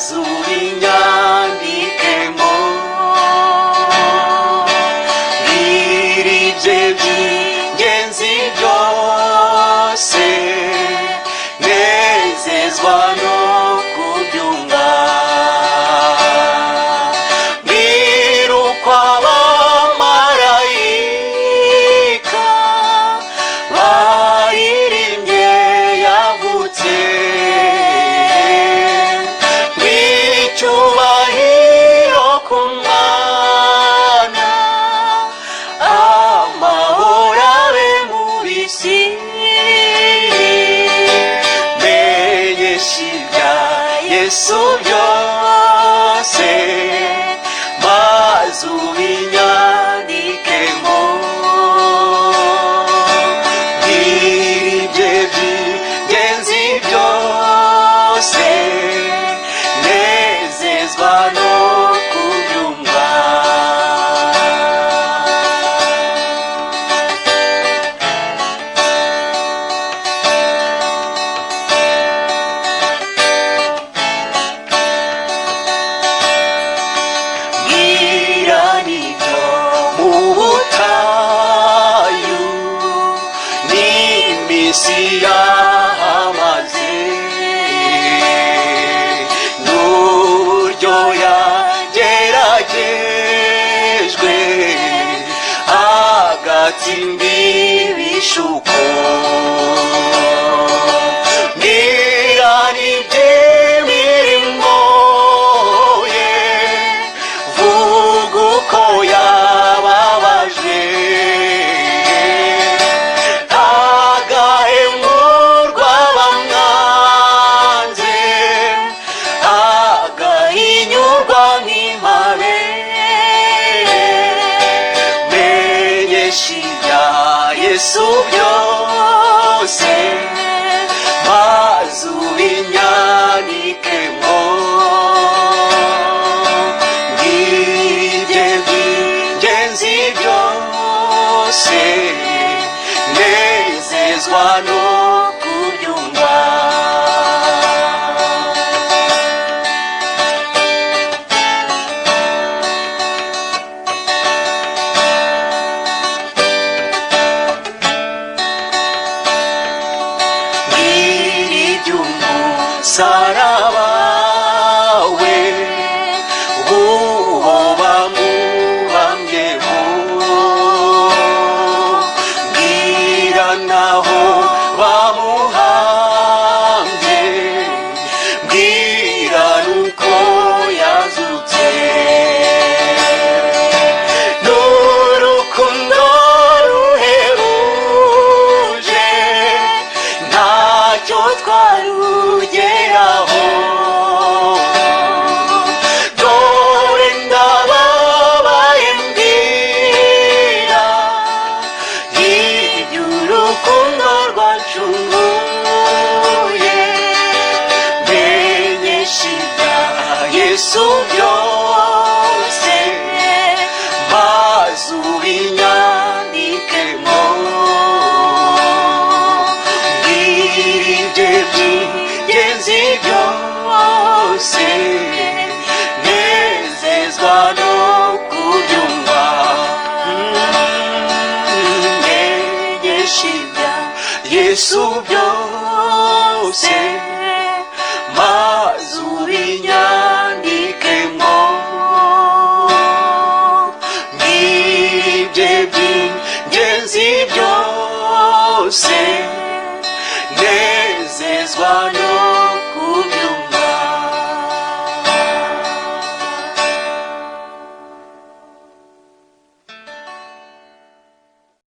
ubinyandikemo biribye by'ingenzi byose nezezwa no kubyumva birukwa abamarayika bayirimbye yavutse icyubahiro ku mwana amahoro abe mu bisi menyesha ibya Yesu byose maze ubinyandikemo biribye by'ingenzi byose nezezwa no kubyumva bwira nibyo mu butayu n'iminsi yahamaze n'uburyo yageragejwe agatsinda ibishuko bwira n'iby'imirimo ye vuga uko yababajwe agahemurwa bamwanze agahinyurwa nk'impabe menyesha ibya Yesu byose maze ubinyandikemo biribye by'ingenzi byose nezezwa no kubyumva biribye umusaraba we uwo bamubambyeho bwira naho bamuhambye bwira nuko yazutse n'urukundo ruhebuje ntacyo twarugeraho dore ndababaye mbwira iby'urukundo rwacunguye menyesha ibya Yesu byose maze ubinyandikemo biribye by'ingenzi byose nezezwa no kubyumva menyesha ibya Yesu byose maze ubinyandikemo biribye by'ingenzi byose